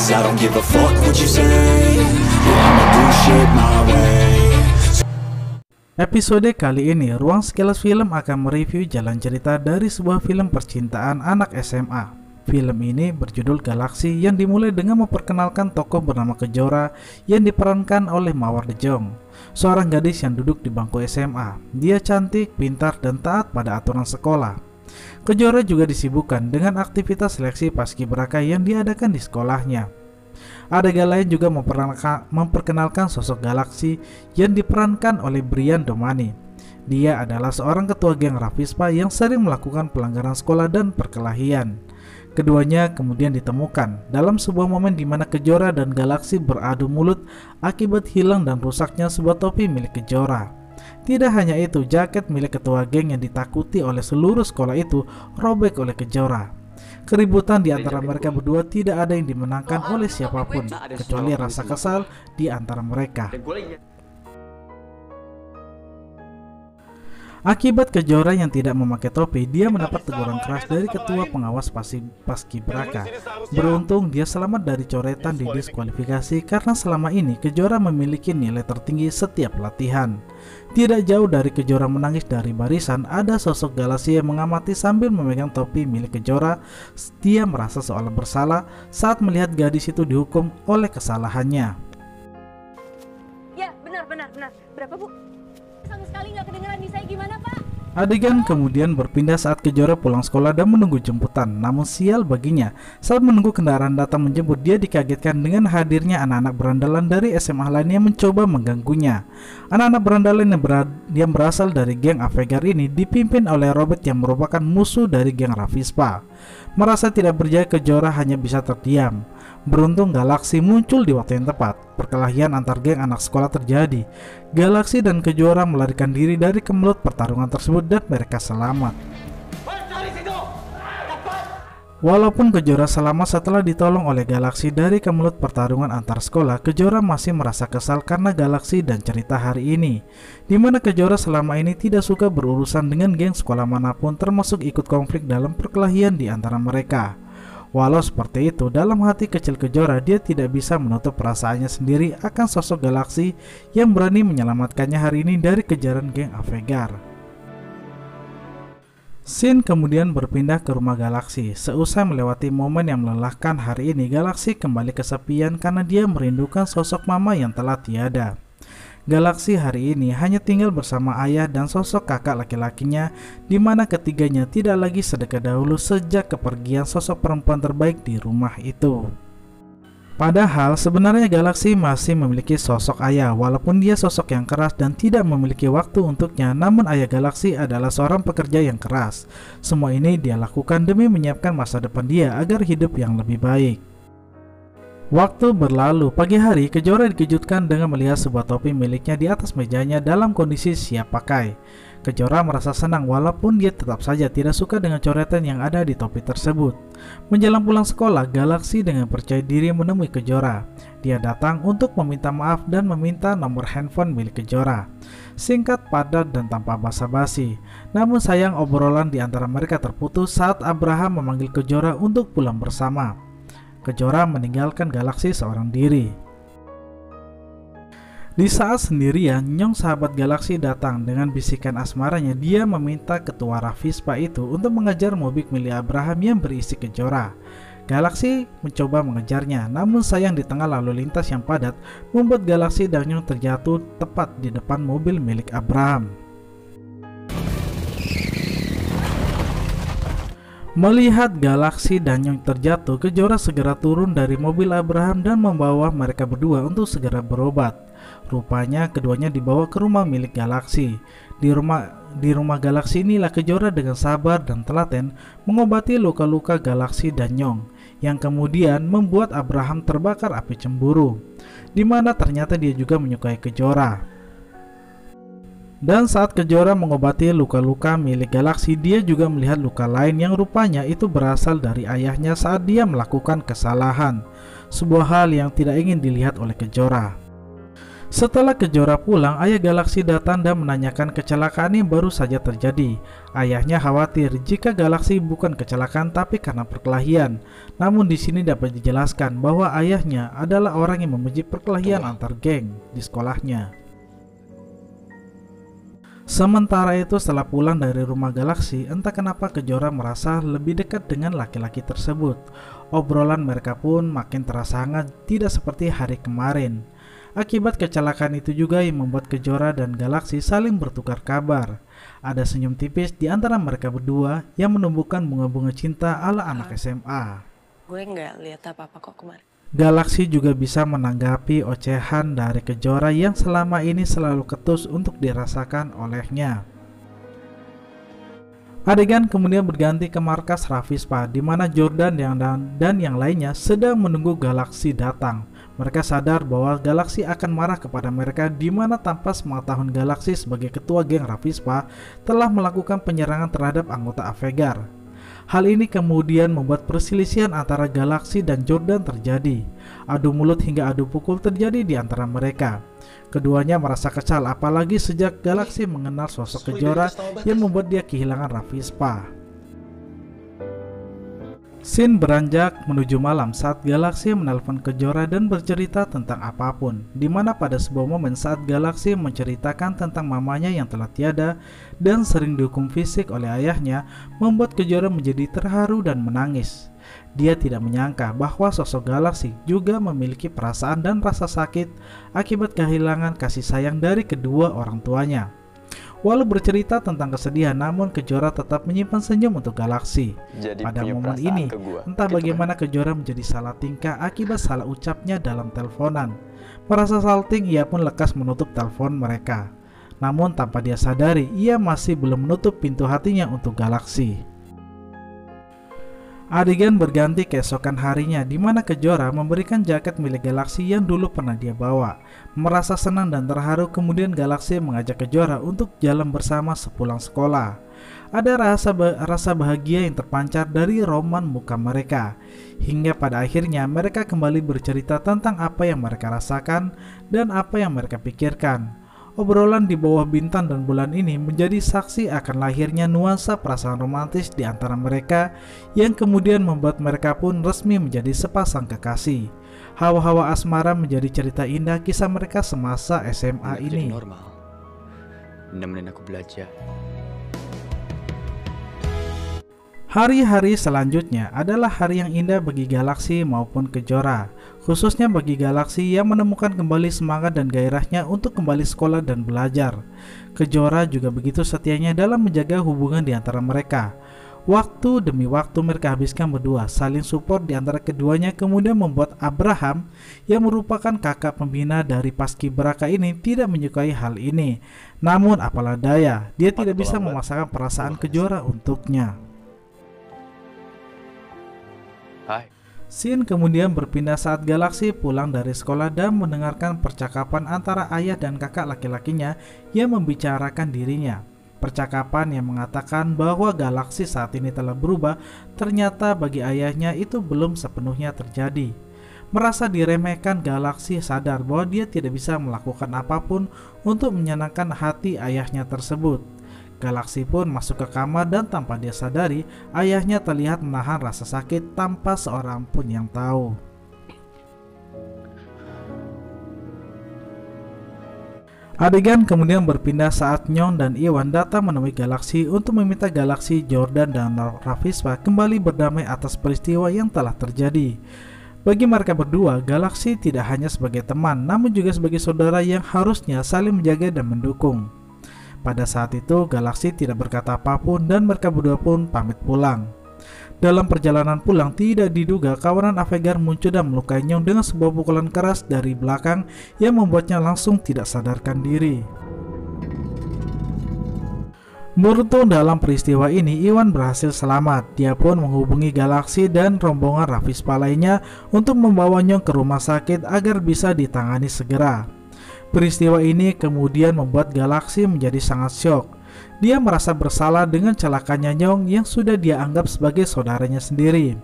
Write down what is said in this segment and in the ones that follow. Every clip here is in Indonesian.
'cause I don't give a fuck what you say. Yeah, I'ma do shit my way. Episode kali ini, Ruang Sekilas Film akan mereview jalan cerita dari sebuah film percintaan anak SMA. Film ini berjudul Galaksi yang dimulai dengan memperkenalkan tokoh bernama Kejora yang diperankan oleh Mawar De Jong, seorang gadis yang duduk di bangku SMA. Dia cantik, pintar, dan taat pada aturan sekolah. Kejora juga disibukkan dengan aktivitas seleksi paskibraka yang diadakan di sekolahnya. Adegan lain juga memperkenalkan sosok Galaksi yang diperankan oleh Brian Domani. Dia adalah seorang ketua geng Ravispa yang sering melakukan pelanggaran sekolah dan perkelahian. Keduanya kemudian ditemukan dalam sebuah momen di mana Kejora dan Galaksi beradu mulut akibat hilang dan rusaknya sebuah topi milik Kejora. Tidak hanya itu, jaket milik ketua geng yang ditakuti oleh seluruh sekolah itu robek oleh Kejora. Keributan di antara mereka berdua tidak ada yang dimenangkan oleh siapapun, kecuali rasa kesal di antara mereka. Akibat Kejora yang tidak memakai topi, dia mendapat teguran keras dari ketua pengawas paskibraka. Beruntung dia selamat dari coretan di diskualifikasi karena selama ini Kejora memiliki nilai tertinggi setiap latihan. Tidak jauh dari Kejora menangis dari barisan, ada sosok Galaksi yang mengamati sambil memegang topi milik Kejora. Dia merasa seolah bersalah saat melihat gadis itu dihukum oleh kesalahannya. Ya, benar. Berapa, Bu? Sama sekali nggak kedengeran di saya, gimana, Pak? Adegan kemudian berpindah saat Kejora pulang sekolah dan menunggu jemputan. Namun sial baginya, saat menunggu kendaraan datang menjemput, dia dikagetkan dengan hadirnya anak-anak berandalan dari SMA lain yang mencoba mengganggunya. Anak-anak berandalan yang berasal dari geng Avegar ini dipimpin oleh Robert yang merupakan musuh dari geng Ravispa. Merasa tidak berjaya, Kejora hanya bisa terdiam. Beruntung Galaksi muncul di waktu yang tepat. Perkelahian antar geng anak sekolah terjadi. Galaksi dan Kejora melarikan diri dari kemelut pertarungan tersebut dan mereka selamat. Walaupun Kejora selamat setelah ditolong oleh Galaksi dari kemelut pertarungan antar sekolah, Kejora masih merasa kesal karena Galaksi dan cerita hari ini, di mana Kejora selama ini tidak suka berurusan dengan geng sekolah manapun, termasuk ikut konflik dalam perkelahian di antara mereka. Walau seperti itu, dalam hati kecil Kejora dia tidak bisa menutup perasaannya sendiri akan sosok Galaksi yang berani menyelamatkannya hari ini dari kejaran geng Avegar. Scene kemudian berpindah ke rumah Galaksi. Seusai melewati momen yang melelahkan hari ini, Galaksi kembali kesepian karena dia merindukan sosok mama yang telah tiada. Galaksi hari ini hanya tinggal bersama ayah dan sosok kakak laki-lakinya, di mana ketiganya tidak lagi sedekat dahulu sejak kepergian sosok perempuan terbaik di rumah itu. Padahal sebenarnya Galaksi masih memiliki sosok ayah, walaupun dia sosok yang keras dan tidak memiliki waktu untuknya. Namun ayah Galaksi adalah seorang pekerja yang keras. Semua ini dia lakukan demi menyiapkan masa depan dia agar hidup yang lebih baik. Waktu berlalu, pagi hari Kejora dikejutkan dengan melihat sebuah topi miliknya di atas mejanya dalam kondisi siap pakai. Kejora merasa senang walaupun dia tetap saja tidak suka dengan coretan yang ada di topi tersebut. Menjelang pulang sekolah, Galaksi dengan percaya diri menemui Kejora. Dia datang untuk meminta maaf dan meminta nomor handphone milik Kejora. Singkat, padat, dan tanpa basa-basi. Namun sayang, obrolan di antara mereka terputus saat Abraham memanggil Kejora untuk pulang bersama. Kejora meninggalkan Galaksi seorang diri. Di saat sendirian, Nyong sahabat Galaksi datang dengan bisikan asmaranya. Dia meminta ketua Ravispa itu untuk mengejar mobil milik Abraham yang berisi Kejora. Galaksi mencoba mengejarnya, namun sayang di tengah lalu lintas yang padat membuat Galaksi dan Nyong terjatuh tepat di depan mobil milik Abraham. Melihat Galaksi dan Nyong terjatuh, Kejora segera turun dari mobil Abraham dan membawa mereka berdua untuk segera berobat. Rupanya keduanya dibawa ke rumah milik Galaksi. Di rumah Galaksi inilah Kejora dengan sabar dan telaten mengobati luka-luka Galaksi dan Nyong, yang kemudian membuat Abraham terbakar api cemburu, di mana ternyata dia juga menyukai Kejora. Dan saat Kejora mengobati luka-luka milik Galaksi, dia juga melihat luka lain yang rupanya itu berasal dari ayahnya saat dia melakukan kesalahan, sebuah hal yang tidak ingin dilihat oleh Kejora. Setelah Kejora pulang, ayah Galaksi datang dan menanyakan kecelakaan yang baru saja terjadi. Ayahnya khawatir jika Galaksi bukan kecelakaan tapi karena perkelahian. Namun di sini dapat dijelaskan bahwa ayahnya adalah orang yang membenci perkelahian antar geng di sekolahnya. Sementara itu, setelah pulang dari rumah Galaksi, entah kenapa Kejora merasa lebih dekat dengan laki-laki tersebut. Obrolan mereka pun makin terasa hangat, tidak seperti hari kemarin. Akibat kecelakaan itu juga yang membuat Kejora dan Galaksi saling bertukar kabar. Ada senyum tipis di antara mereka berdua yang menumbuhkan bunga-bunga cinta ala anak SMA. Gue nggak lihat apa-apa kok kemarin. Galaksi juga bisa menanggapi ocehan dari Kejora yang selama ini selalu ketus untuk dirasakan olehnya. Adegan kemudian berganti ke markas Rafispa, di mana Jordan dan yang lainnya sedang menunggu Galaksi datang. Mereka sadar bahwa Galaksi akan marah kepada mereka, di mana tanpa sepengetahuan Galaksi sebagai ketua geng Rafispa telah melakukan penyerangan terhadap anggota Avegar. Hal ini kemudian membuat perselisihan antara Galaksi dan Jordan terjadi. Adu mulut hingga adu pukul terjadi di antara mereka. Keduanya merasa kesal, apalagi sejak Galaksi mengenal sosok Kejora yang membuat dia kehilangan Rafispa. Scene beranjak menuju malam saat Galaksi menelpon Kejora dan bercerita tentang apapun, di mana pada sebuah momen saat Galaksi menceritakan tentang mamanya yang telah tiada dan sering dihukum fisik oleh ayahnya, membuat Kejora menjadi terharu dan menangis. Dia tidak menyangka bahwa sosok Galaksi juga memiliki perasaan dan rasa sakit akibat kehilangan kasih sayang dari kedua orang tuanya. Walau bercerita tentang kesedihan, namun Kejora tetap menyimpan senyum untuk Galaksi. Pada momen ini, entah bagaimana Kejora menjadi salah tingkah akibat salah ucapnya dalam teleponan. Merasa salting, ia pun lekas menutup telepon mereka. Namun tanpa dia sadari, ia masih belum menutup pintu hatinya untuk Galaksi. Adegan berganti keesokan harinya, di mana Kejora memberikan jaket milik Galaksi yang dulu pernah dia bawa. Merasa senang dan terharu, kemudian Galaksi mengajak Kejora untuk jalan bersama sepulang sekolah. Ada rasa bahagia yang terpancar dari roman muka mereka. Hingga pada akhirnya mereka kembali bercerita tentang apa yang mereka rasakan dan apa yang mereka pikirkan. Obrolan di bawah bintang dan bulan ini menjadi saksi akan lahirnya nuansa perasaan romantis di antara mereka yang kemudian membuat mereka pun resmi menjadi sepasang kekasih. Hawa-hawa asmara menjadi cerita indah kisah mereka semasa SMA ini. Normal. Nemenin aku belajar. Hari-hari selanjutnya adalah hari yang indah bagi Galaksi maupun Kejora, khususnya bagi Galaksi yang menemukan kembali semangat dan gairahnya untuk kembali sekolah dan belajar. Kejora juga begitu setianya dalam menjaga hubungan di antara mereka. Waktu demi waktu mereka habiskan berdua, saling support di antara keduanya, kemudian membuat Abraham yang merupakan kakak pembina dari Paskibraka ini tidak menyukai hal ini. Namun apalah daya, dia tidak bisa memaksakan perasaan Kejora untuknya. Hai. Scene kemudian berpindah saat Galaksi pulang dari sekolah dan mendengarkan percakapan antara ayah dan kakak laki-lakinya yang membicarakan dirinya. Percakapan yang mengatakan bahwa Galaksi saat ini telah berubah, ternyata bagi ayahnya itu belum sepenuhnya terjadi. Merasa diremehkan, Galaksi sadar bahwa dia tidak bisa melakukan apapun untuk menyenangkan hati ayahnya tersebut. Galaksi pun masuk ke kamar dan tanpa dia sadari, ayahnya terlihat menahan rasa sakit tanpa seorang pun yang tahu. Adegan kemudian berpindah saat Nyong dan Iwan datang menemui Galaksi untuk meminta Galaksi, Jordan, dan Rafispa kembali berdamai atas peristiwa yang telah terjadi. Bagi mereka berdua, Galaksi tidak hanya sebagai teman, namun juga sebagai saudara yang harusnya saling menjaga dan mendukung. Pada saat itu, Galaksi tidak berkata apapun dan mereka berdua pun pamit pulang. Dalam perjalanan pulang, tidak diduga kawanan Avegar muncul dan melukai Nyong dengan sebuah pukulan keras dari belakang yang membuatnya langsung tidak sadarkan diri. Beruntung dalam peristiwa ini, Iwan berhasil selamat. Dia pun menghubungi Galaksi dan rombongan Rafispa lainnya untuk membawa Nyong ke rumah sakit agar bisa ditangani segera. Peristiwa ini kemudian membuat Galaksi menjadi sangat syok. Dia merasa bersalah dengan celakanya Nyong yang sudah dia anggap sebagai saudaranya sendiri.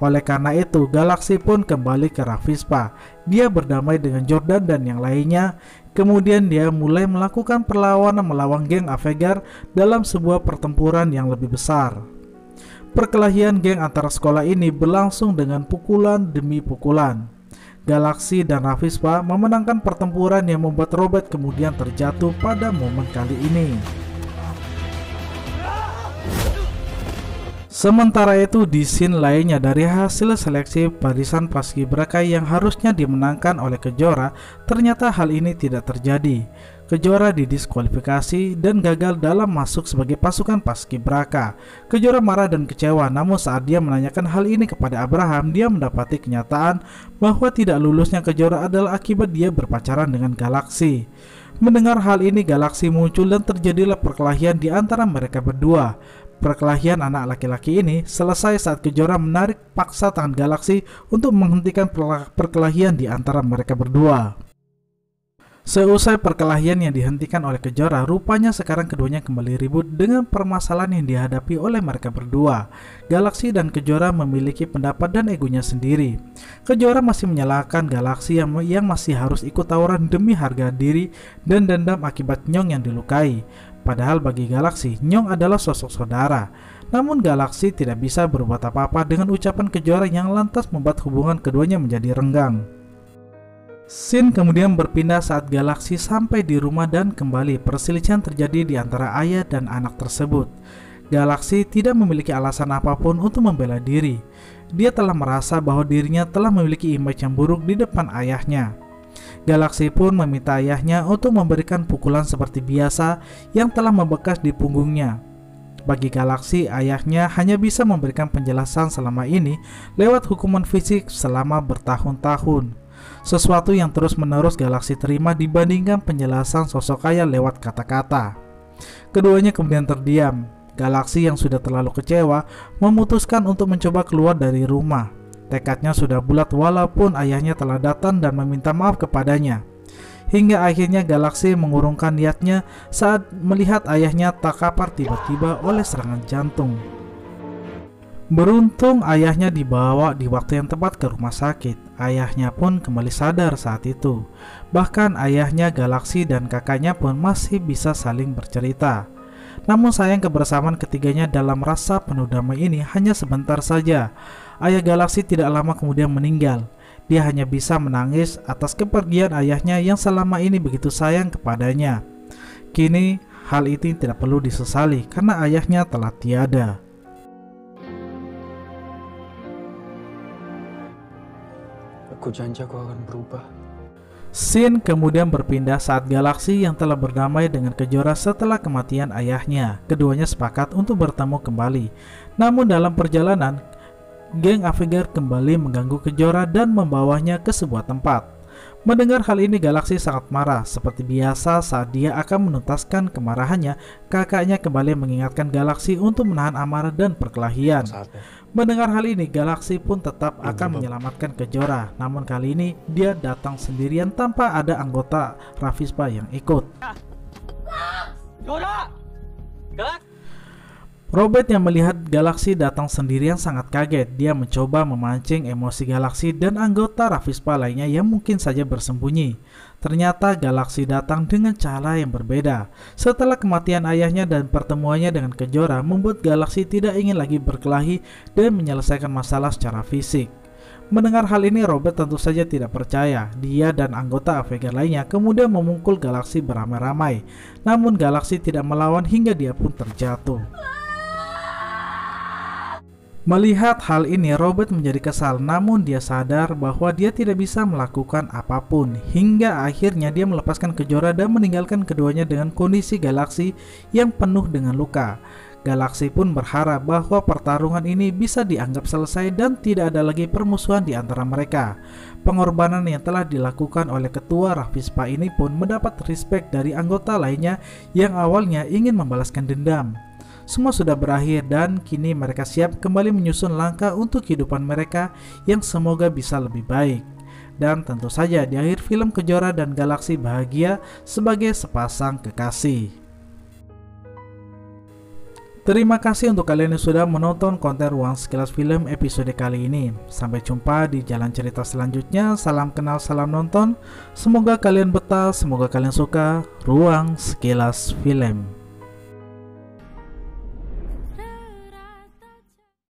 Oleh karena itu, Galaksi pun kembali ke Rafispa. Dia berdamai dengan Jordan dan yang lainnya. Kemudian dia mulai melakukan perlawanan melawan geng Avenger dalam sebuah pertempuran yang lebih besar. Perkelahian geng antara sekolah ini berlangsung dengan pukulan demi pukulan. Galaxy dan Ravispa memenangkan pertempuran yang membuat Robert kemudian terjatuh pada momen kali ini. Sementara itu di scene lainnya dari hasil seleksi barisan paskibraka yang harusnya dimenangkan oleh Kejora, ternyata hal ini tidak terjadi. Kejora didiskualifikasi dan gagal dalam masuk sebagai pasukan paskibraka. Kejora marah dan kecewa, namun saat dia menanyakan hal ini kepada Abraham, dia mendapati kenyataan bahwa tidak lulusnya Kejora adalah akibat dia berpacaran dengan Galaxy. Mendengar hal ini, Galaxy muncul dan terjadilah perkelahian di antara mereka berdua. Perkelahian anak laki-laki ini selesai saat Kejora menarik paksa tangan Galaxy untuk menghentikan perkelahian di antara mereka berdua. Seusai perkelahian yang dihentikan oleh Kejora, rupanya sekarang keduanya kembali ribut dengan permasalahan yang dihadapi oleh mereka berdua. Galaxy dan Kejora memiliki pendapat dan egonya sendiri. Kejora masih menyalahkan Galaxy yang masih harus ikut tawuran demi harga diri dan dendam akibat Nyong yang dilukai. Padahal bagi Galaxy, Nyong adalah sosok saudara. Namun Galaxy tidak bisa berbuat apa-apa dengan ucapan Kejora yang lantas membuat hubungan keduanya menjadi renggang. Scene kemudian berpindah saat Galaxy sampai di rumah dan kembali perselisihan terjadi di antara ayah dan anak tersebut. Galaxy tidak memiliki alasan apapun untuk membela diri. Dia telah merasa bahwa dirinya telah memiliki image yang buruk di depan ayahnya. Galaxy pun meminta ayahnya untuk memberikan pukulan seperti biasa yang telah membekas di punggungnya. Bagi Galaxy, ayahnya hanya bisa memberikan penjelasan selama ini lewat hukuman fisik selama bertahun-tahun. Sesuatu yang terus-menerus Galaxy terima dibandingkan penjelasan sosok ayah lewat kata-kata. Keduanya kemudian terdiam. Galaxy yang sudah terlalu kecewa memutuskan untuk mencoba keluar dari rumah. Tekadnya sudah bulat walaupun ayahnya telah datang dan meminta maaf kepadanya. Hingga akhirnya Galaxy mengurungkan niatnya saat melihat ayahnya terkapar tiba-tiba oleh serangan jantung. Beruntung ayahnya dibawa di waktu yang tepat ke rumah sakit. Ayahnya pun kembali sadar saat itu. Bahkan ayahnya, Galaxy, dan kakaknya pun masih bisa saling bercerita. Namun sayang kebersamaan ketiganya dalam rasa penuh damai ini hanya sebentar saja. Ayah Galaxy tidak lama kemudian meninggal. Dia hanya bisa menangis atas kepergian ayahnya yang selama ini begitu sayang kepadanya. Kini hal itu tidak perlu disesali karena ayahnya telah tiada. Aku janji aku akan berubah. Scene kemudian berpindah saat Galaxy yang telah berdamai dengan Kejora setelah kematian ayahnya. Keduanya sepakat untuk bertemu kembali. Namun dalam perjalanan, geng Avenger kembali mengganggu Kejora dan membawanya ke sebuah tempat. Mendengar hal ini, Galaxy sangat marah. Seperti biasa saat dia akan menuntaskan kemarahannya, kakaknya kembali mengingatkan Galaxy untuk menahan amarah dan perkelahian. Mendengar hal ini, Galaxy pun tetap akan menyelamatkan Kejora. Namun kali ini dia datang sendirian tanpa ada anggota Ravispa yang ikut. Robert yang melihat Galaxy datang sendirian sangat kaget. Dia mencoba memancing emosi Galaxy dan anggota Ravispa lainnya yang mungkin saja bersembunyi. Ternyata Galaxy datang dengan cara yang berbeda. Setelah kematian ayahnya dan pertemuannya dengan Kejora membuat Galaxy tidak ingin lagi berkelahi dan menyelesaikan masalah secara fisik. Mendengar hal ini, Robert tentu saja tidak percaya. Dia dan anggota Avenger lainnya kemudian memukul Galaxy beramai-ramai. Namun Galaxy tidak melawan hingga dia pun terjatuh. Melihat hal ini, Robert menjadi kesal, namun dia sadar bahwa dia tidak bisa melakukan apapun. Hingga akhirnya dia melepaskan Kejora dan meninggalkan keduanya dengan kondisi Galaxy yang penuh dengan luka. Galaxy pun berharap bahwa pertarungan ini bisa dianggap selesai dan tidak ada lagi permusuhan di antara mereka. Pengorbanan yang telah dilakukan oleh ketua Ravispa ini pun mendapat respect dari anggota lainnya yang awalnya ingin membalaskan dendam. Semua sudah berakhir dan kini mereka siap kembali menyusun langkah untuk kehidupan mereka yang semoga bisa lebih baik. Dan tentu saja di akhir film Kejora dan Galaxy bahagia sebagai sepasang kekasih. Terima kasih untuk kalian yang sudah menonton konten Ruang Sekilas Film episode kali ini. Sampai jumpa di jalan cerita selanjutnya. Salam kenal, salam nonton. Semoga kalian betah, semoga kalian suka Ruang Sekilas Film.